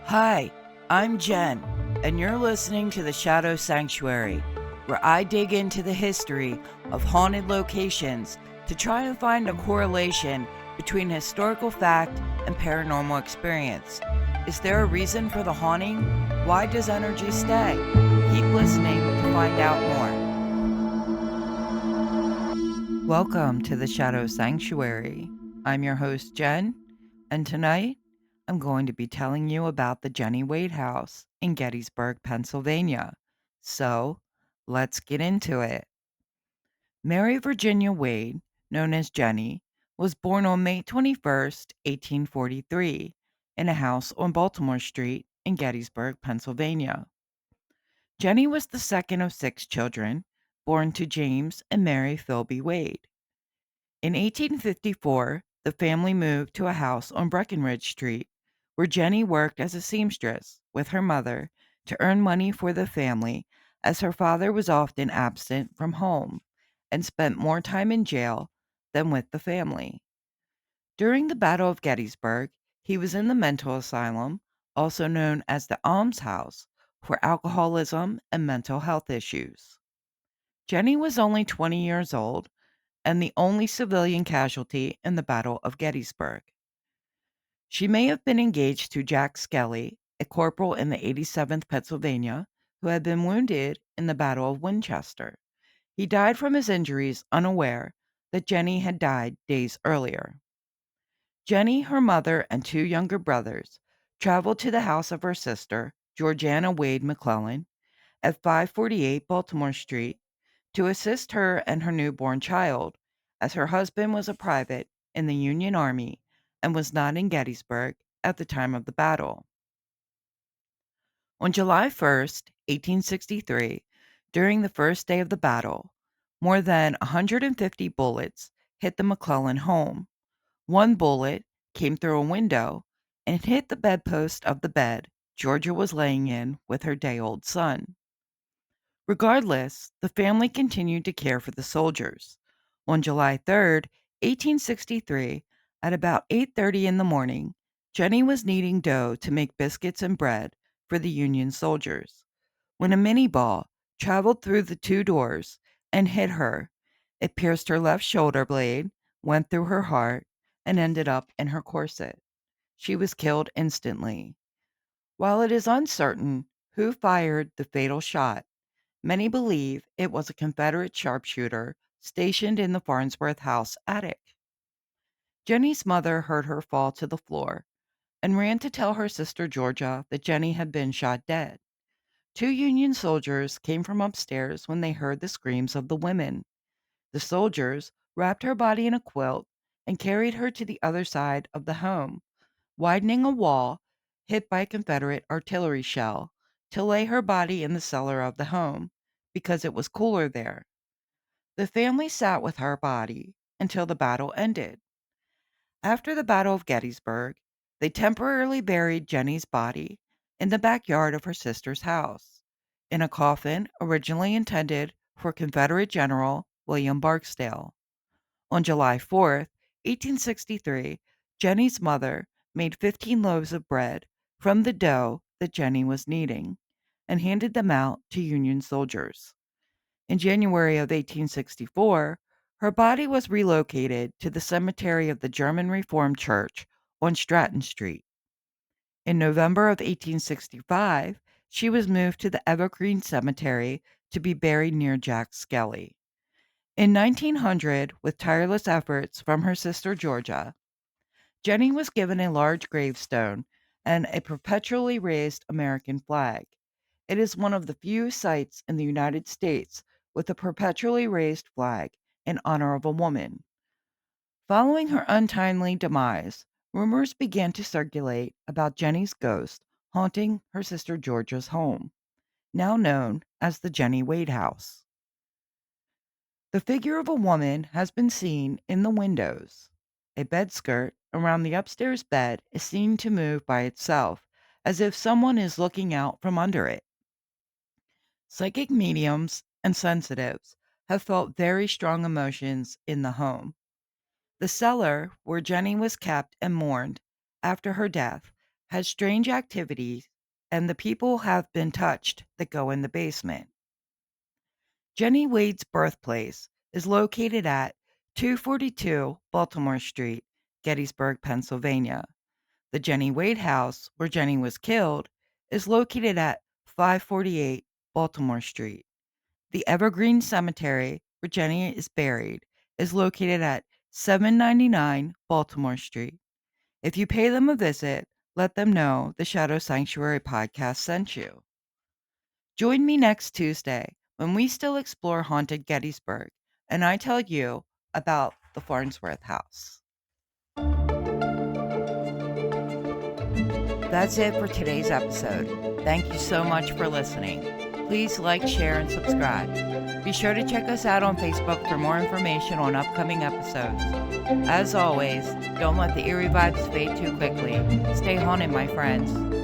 Hi, I'm Jen, and you're listening to the Shadow Sanctuary, where I dig into the history of haunted locations to try and find a correlation between historical fact and paranormal experience. Is there a reason for the haunting? Why does energy stay? Keep listening to find out more. Welcome to the Shadow Sanctuary. I'm your host, Jen, and tonight I'm going to be telling you about the Jennie Wade House in Gettysburg, Pennsylvania. So, let's get into it. Mary Virginia Wade, known as Jennie, was born on May 21st, 1843, in a house on Baltimore Street in Gettysburg, Pennsylvania. Jennie was the second of six children, born to James and Mary Philby Wade. In 1854, the family moved to a house on Breckenridge Street, where Jennie worked as a seamstress with her mother to earn money for the family, as her father was often absent from home and spent more time in jail than with the family. During the Battle of Gettysburg, he was in the mental asylum, also known as the almshouse, for alcoholism and mental health issues. Jennie was only 20 years old and the only civilian casualty in the Battle of Gettysburg. She may have been engaged to Jack Skelly, a corporal in the 87th Pennsylvania, who had been wounded in the Battle of Winchester. He died from his injuries, unaware that Jennie had died days earlier. Jennie, her mother, and two younger brothers traveled to the house of her sister, Georgiana Wade McClellan, at 548 Baltimore Street to assist her and her newborn child, as her husband was a private in the Union Army and was not in Gettysburg at the time of the battle. On July 1st, 1863, during the first day of the battle, more than 150 bullets hit the McClellan home. One bullet came through a window and hit the bedpost of the bed Georgia was laying in with her day-old son. Regardless, the family continued to care for the soldiers. On July 3rd, 1863, at about 8:30 in the morning, Jennie was kneading dough to make biscuits and bread for the Union soldiers when a mini ball traveled through the two doors and hit her. It pierced her left shoulder blade, went through her heart, and ended up in her corset. She was killed instantly. While it is uncertain who fired the fatal shot, many believe it was a Confederate sharpshooter stationed in the Farnsworth house attic. Jennie's mother heard her fall to the floor and ran to tell her sister Georgia that Jennie had been shot dead. Two Union soldiers came from upstairs when they heard the screams of the women. The soldiers wrapped her body in a quilt and carried her to the other side of the home, widening a wall hit by a Confederate artillery shell to lay her body in the cellar of the home because it was cooler there. The family sat with her body until the battle ended. After the Battle of Gettysburg, they temporarily buried Jennie's body in the backyard of her sister's house, in a coffin originally intended for Confederate General William Barksdale. On July 4th, 1863, Jennie's mother made 15 loaves of bread from the dough that Jennie was kneading and handed them out to Union soldiers. In January of 1864, her body was relocated to the cemetery of the German Reformed Church on Stratton Street. In November of 1865, she was moved to the Evergreen Cemetery to be buried near Jack Skelly. In 1900, with tireless efforts from her sister Georgia, Jennie was given a large gravestone and a perpetually raised American flag. It is one of the few sites in the United States with a perpetually raised flag in honor of a woman. Following her untimely demise, rumors began to circulate about Jennie's ghost haunting her sister Georgia's home, now known as the Jennie Wade House. The figure of a woman has been seen in the windows. A bed skirt around the upstairs bed is seen to move by itself, as if someone is looking out from under it. Psychic mediums and sensitives have felt very strong emotions in the home. The cellar where Jennie was kept and mourned after her death has strange activities, and the people have been touched that go in the basement. Jennie Wade's birthplace is located at 242 Baltimore Street, Gettysburg, Pennsylvania. The Jennie Wade house, where Jennie was killed, is located at 548 Baltimore Street. The Evergreen Cemetery, where Jennie is buried, is located at 799 Baltimore Street. If you pay them a visit, let them know the Shadow Sanctuary podcast sent you. Join me next Tuesday when we still explore haunted Gettysburg and I tell you about the Farnsworth House. That's it for today's episode. Thank you so much for listening. Please like, share, and subscribe. Be sure to check us out on Facebook for more information on upcoming episodes. As always, don't let the eerie vibes fade too quickly. Stay haunted, my friends.